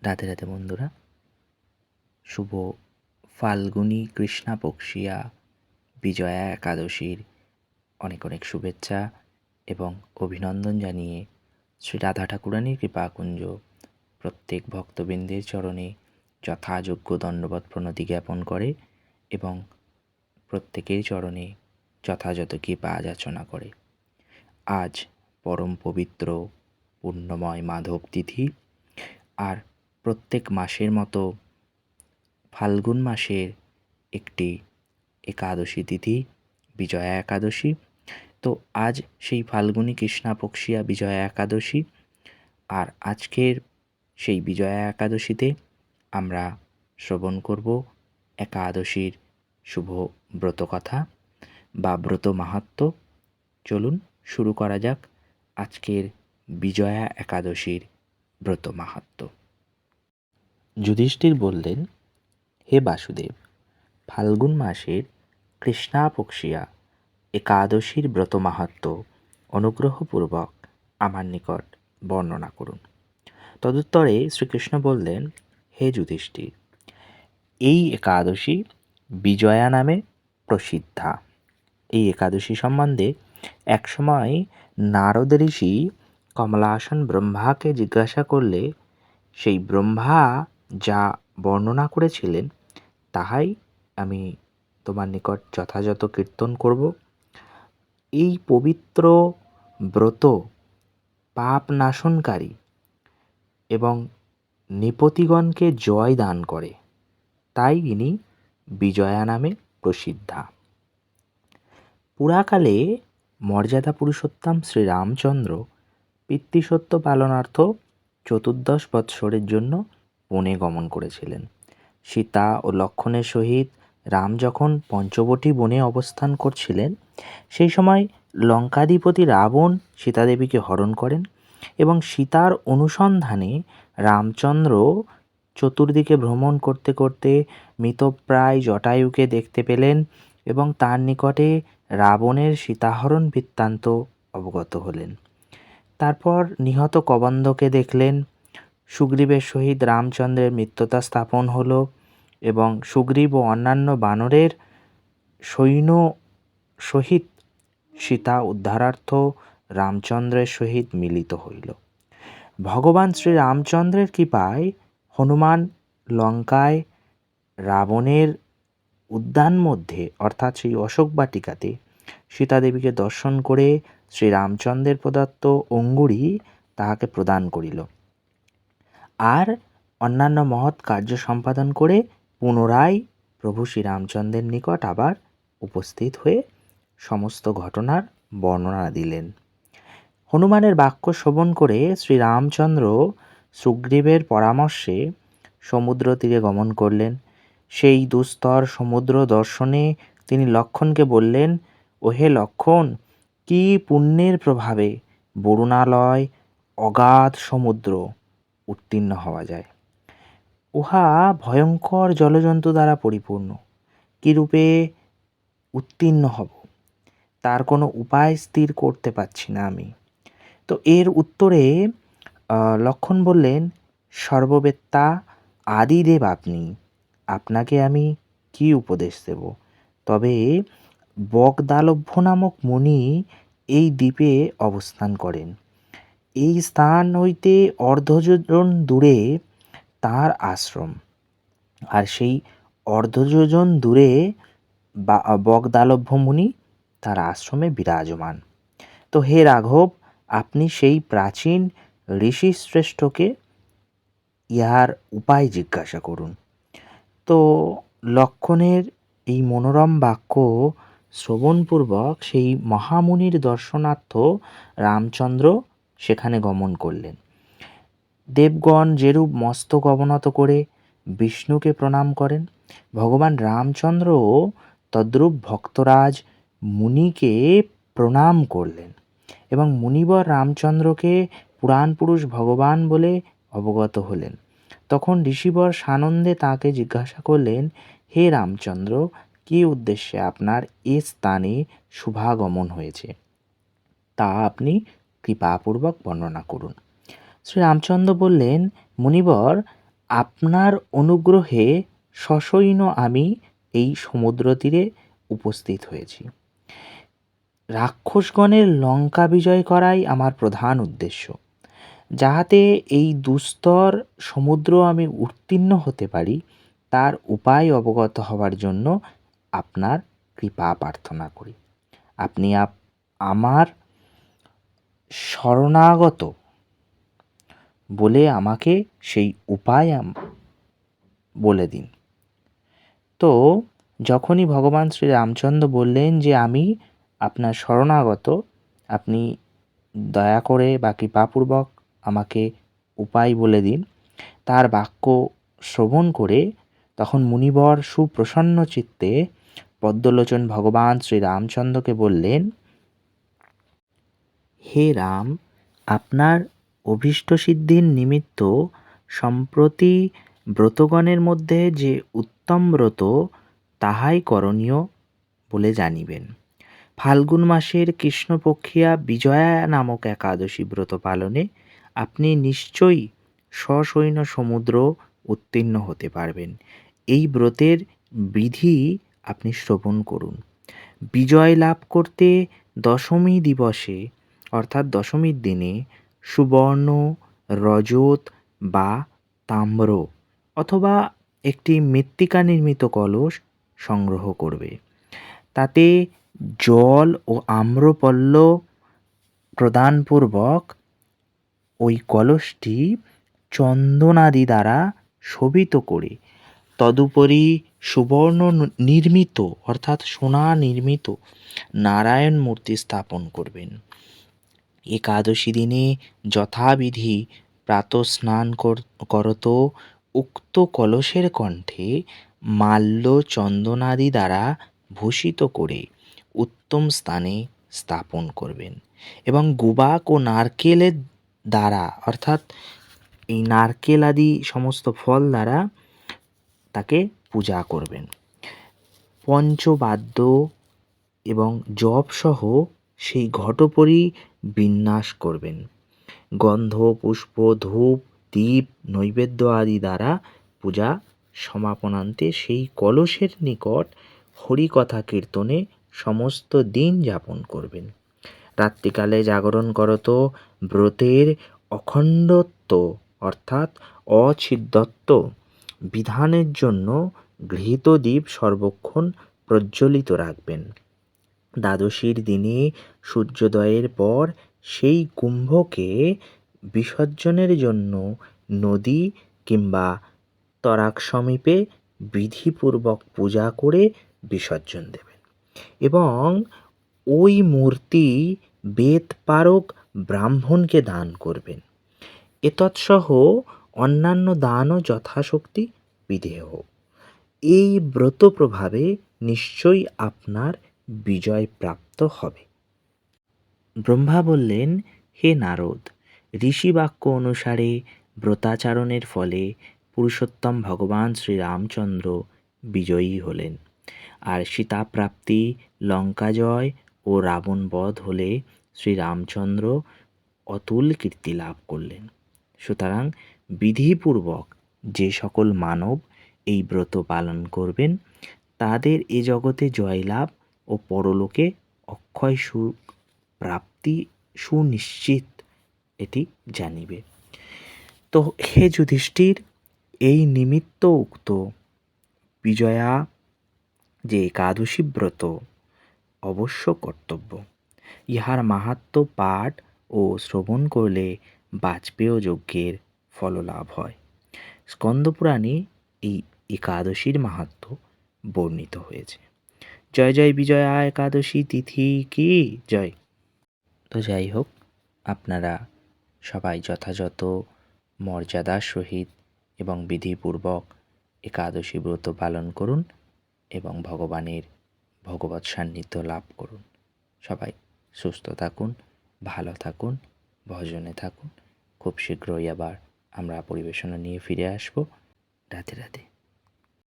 রাধে রাধে বন্ধুরা, শুভ ফাল্গুনী কৃষ্ণা পক্ষিয়া বিজয়া একাদশীর অনেক অনেক শুভেচ্ছা এবং অভিনন্দন জানিয়ে শ্রী রাধা ঠাকুরানীর কৃপাকুঞ্জ প্রত্যেক ভক্তবৃন্দের চরণে যথাযোগ্য দণ্ডবৎ প্রণতি জ্ঞাপন করে এবং প্রত্যেকের চরণে যথাযথ কৃপা যাচনা করে। আজ পরম পবিত্র পুণ্যময় মাধব তিথি, আর প্রত্যেক মাসের মতো ফাল্গুন মাসের একটি একাদশী তিথি বিজয়া একাদশী। তো আজ সেই ফাল্গুনী কৃষ্ণা পক্ষিয়া বিজয়া একাদশী, আর আজকের সেই বিজয়া একাদশীতে আমরা শ্রবণ করব একাদশীর শুভ ব্রতকথা বা ব্রত মাহাত্ম্য। চলুন শুরু করা যাক আজকের বিজয়া একাদশীর ব্রত মাহাত্ম্য। যুধিষ্ঠির বললেন, হে বাসুদেব, ফাল্গুন মাসের কৃষ্ণা পক্ষিয়া একাদশীর ব্রত মাহাত্ম্য অনুগ্রহপূর্বক আমার নিকট বর্ণনা করুন। তদুত্তরে শ্রীকৃষ্ণ বললেন, হে যুধিষ্ঠির, এই একাদশী বিজয়া নামে প্রসিদ্ধা। এই একাদশী সম্বন্ধে একসময় নারদ ঋষি কমলাসন ব্রহ্মাকে জিজ্ঞাসা করলে সেই ব্রহ্মা যা বর্ণনা করেছিলেন তাহাই আমি তোমার নিকট যথাযথ কীর্তন করব। এই পবিত্র ব্রত পাপ নাশনকারী এবং নৃপতিগণকে জয় দান করে, তাই ইনি বিজয়া নামে প্রসিদ্ধা। পুরাকালে মর্যাদা পুরুষোত্তম শ্রীরামচন্দ্র পিতৃসত্য পালনার্থ 14 বৎসরের জন্য বনে গমন করেছিলেন। সীতা ও লক্ষ্মণের সহিত রাম যখন পঞ্চবটী বনে অবস্থান করছিলেন, সেই সময় লঙ্কাধিপতি রাবণ সীতাদেবীকে হরণ করেন এবং সীতার অনুসন্ধানে রামচন্দ্র চতুর্দিকে ভ্রমণ করতে করতে মৃতপ্রায় জটায়ুকে দেখতে পেলেন এবং তার নিকটে রাবণের সীতাহরণ বৃত্তান্ত অবগত হলেন। তারপর নিহত কবন্ধকে দেখলেন। সুগ্রীবের সহিত রামচন্দ্রের মিত্রতা স্থাপন হল এবং সুগ্রীব ও অন্যান্য বানরের সৈন্য সহিত সীতা উদ্ধারার্থ রামচন্দ্রের সহিত মিলিত হইল। ভগবান শ্রী রামচন্দ্রের কৃপায় হনুমান লঙ্কায় রাবণের উদ্যান মধ্যে অর্থাৎ সেই অশোক বাটিকাতে সীতাদেবীকে দর্শন করে শ্রীরামচন্দ্রের প্রদত্ত অঙ্গুরী তাহাকে প্রদান করিল, আর অন্যান্য মহৎ কার্য সম্পাদন করে পুনরায় প্রভু শ্রীরামচন্দ্রের নিকট আবার উপস্থিত হয়ে সমস্ত ঘটনার বর্ণনা দিলেন। হনুমানের বাক্য শ্রবণ করে শ্রীরামচন্দ্র সুগ্রীবের পরামর্শে সমুদ্র তীরে গমন করলেন। সেই দুস্তর সমুদ্র দর্শনে তিনি লক্ষ্মণকে বললেন, ওহে লক্ষ্মণ, কি পুণ্যের প্রভাবে বরুণালয় অগাধ সমুদ্র উত্তীর্ণ হওয়া যায়। উহা ভয়ঙ্কর জলজন্তু দ্বারা পরিপূর্ণ। কিরূপে উত্তীর্ণ হব তার কোনো উপায় স্থির করতে পারছি না আমি। তো এর উত্তরে লক্ষ্মণ বললেন, সর্ববেত্তা আদিদেব আপনি, আপনাকে আমি কি উপদেশ দেব? তবে বগদালভ্য নামক মুনি এই দ্বীপে অবস্থান করেন। এই স্থান হইতে অর্ধযোজন দূরে তাঁর আশ্রম, আর সেই অর্ধযোজন দূরে বগদালভ্য মুনি তার আশ্রমে বিরাজমান। তো হে রাঘব, আপনি সেই প্রাচীন ঋষি শ্রেষ্ঠকে ইহার উপায় জিজ্ঞাসা করুন। তো লক্ষ্মণের এই মনোরম বাক্য শ্রবণপূর্বক সেই মহামুনির দর্শনার্থ রামচন্দ্র সেখানে গমন করলেন। দেবগণ যেরূপ মস্তক অবনত করে বিষ্ণুকে প্রণাম করেন, ভগবান রামচন্দ্রও তদ্রূপ ভক্তরাজ মুনিকে প্রণাম করলেন এবং মুনিবর রামচন্দ্রকে পুরাণ পুরুষ ভগবান বলে অবগত হলেন। তখন ঋষিবর সানন্দে তাঁকে জিজ্ঞাসা করলেন, হে রামচন্দ্র, কী উদ্দেশ্যে আপনার এ স্থানে শুভাগমন হয়েছে, তা আপনি কৃপাপূর্বক বর্ণনা করুন। শ্রী রামচন্দ্র বললেন, মুনিবর, আপনার অনুগ্রহে সসৈন্য আমি এই সমুদ্র তীরে উপস্থিত হয়েছি। রাক্ষসগণের লঙ্কা বিজয় করাই আমার প্রধান উদ্দেশ্য। যাহাতে এই দুস্তর সমুদ্র আমি উত্তীর্ণ হতে পারি, তার উপায় অবগত হবার জন্য আপনার কৃপা প্রার্থনা করি। আপনি আমার শরণাগত বলে আমাকে সেই উপায় বলে দিন। তো যখনই ভগবান শ্রী রামচন্দ্র বললেন যে আমি আপনার শরণাগত, আপনি দয়া করে বা কৃপাপূর্বক আমাকে উপায় বলে দিন, তার বাক্য শ্রবণ করে তখন মুনিবর সুপ্রসন্ন চিত্তে পদ্মলোচন ভগবান শ্রী রামচন্দ্রকে বললেন, হে রাম, আপনার অভীষ্ট সিদ্ধির নিমিত্ত সম্প্রতি ব্রতগণের মধ্যে যে উত্তম ব্রত তাহাই করণীয় বলে জানিবেন। ফাল্গুন মাসের কৃষ্ণপক্ষিয়া বিজয়া নামক একাদশী ব্রত পালনে আপনি নিশ্চয়ই সসৈন্য সমুদ্র উত্তীর্ণ হতে পারবেন। এই ব্রতের বিধি আপনি শ্রবণ করুন। বিজয় লাভ করতে দশমী দিবসে অর্থাৎ দশমীর দিনে সুবর্ণ, রজত বা তাম্র অথবা একটি মৃত্তিকা নির্মিত কলস সংগ্রহ করবে। তাতে জল ও আম্রপল্লব প্রদানপূর্বক ওই কলসটি চন্দনাদি দ্বারা শোভিত করে তদুপরি সুবর্ণ নির্মিত অর্থাৎ সোনা নির্মিত নারায়ণ মূর্তি স্থাপন করবেন। একাদশী দিনে যথাবিধি প্রাতঃস্নান করত উক্ত কলসের কণ্ঠে মাল্য চন্দনাদি দ্বারা ভূষিত করে উত্তম স্থানে স্থাপন করবেন এবং গুবাক ও নারকেলের দ্বারা অর্থাৎ এই নারকেল আদি সমস্ত ফল দ্বারা তাকে পূজা করবেন। পঞ্চবাদ্য এবং জপসহ সেই ঘটোপরি বিন্যাস করবেন। গন্ধ, পুষ্প, ধূপ, দীপ, নৈবেদ্য আদি দ্বারা পূজা সমাপনান্তে সেই কলসের নিকট হরিকথা কীর্তনে সমস্ত দিন যাপন করবেন। রাত্রিকালে জাগরণ করত ব্রতের অখণ্ডত্ব অর্থাৎ অছিদ্যত্ব বিধানের জন্য গৃহীত দীপ সর্বক্ষণ প্রজ্বলিত রাখবেন। দ্বাদশীর দিনে সূর্যোদয়ের পর সেই কুম্ভকে বিসর্জনের জন্য নদী কিংবা তরাক সমীপে বিধিপূর্বক পূজা করে বিসর্জন দেবেন এবং ওই মূর্তি বেদপারক ব্রাহ্মণকে দান করবেন। এতৎসহ অন্যান্য দানও যথাশক্তি বিধেয়। এই ব্রত প্রভাবে নিশ্চয়ই আপনার বিজয় প্রাপ্ত হবে। ব্রহ্মা বললেন, হে নারদ, ঋষিবাক্য অনুসারে ব্রতাচরণের ফলে পুরুষোত্তম ভগবান শ্রীরামচন্দ্র বিজয়ী হলেন। আর সীতাপ্রাপ্তি, লঙ্কাজয় ও রাবণ বধ হলে শ্রীরামচন্দ্র অতুল কীর্তি লাভ করলেন। সুতরাং বিধিপূর্বক যে সকল মানব এই ব্রত পালন করবেন তাদের এ জগতে জয়লাভ ও পরলোকে অক্ষয় সুখ প্রাপ্তি সুনিশ্চিত এটি জানিবে। তো হে যুধিষ্ঠির, এই নিমিত্ত উক্ত বিজয়া যে একাদশী ব্রত অবশ্য কর্তব্য। ইহার মাহাত্ম্য পাঠ ও শ্রবণ করলে বাজপেয় যজ্ঞের ফললাভ হয়। স্কন্দপুরাণে এই একাদশীর মাহাত্ম্য বর্ণিত হয়েছে। জয় জয় বিজয়া একাদশী তিথি কি জয়। তো যাই হোক, আপনারা সবাই যথাযথ মর্যাদার সহিত এবং বিধিপূর্বক একাদশী ব্রত পালন করুন এবং ভগবানের ভগবৎ সান্নিধ্য লাভ করুন। সবাই সুস্থ থাকুন, ভালো থাকুন, ভজনে থাকুন। খুব শীঘ্রই আবার আমরা পরিবেশনা নিয়ে ফিরে আসব। রাধে রাধে।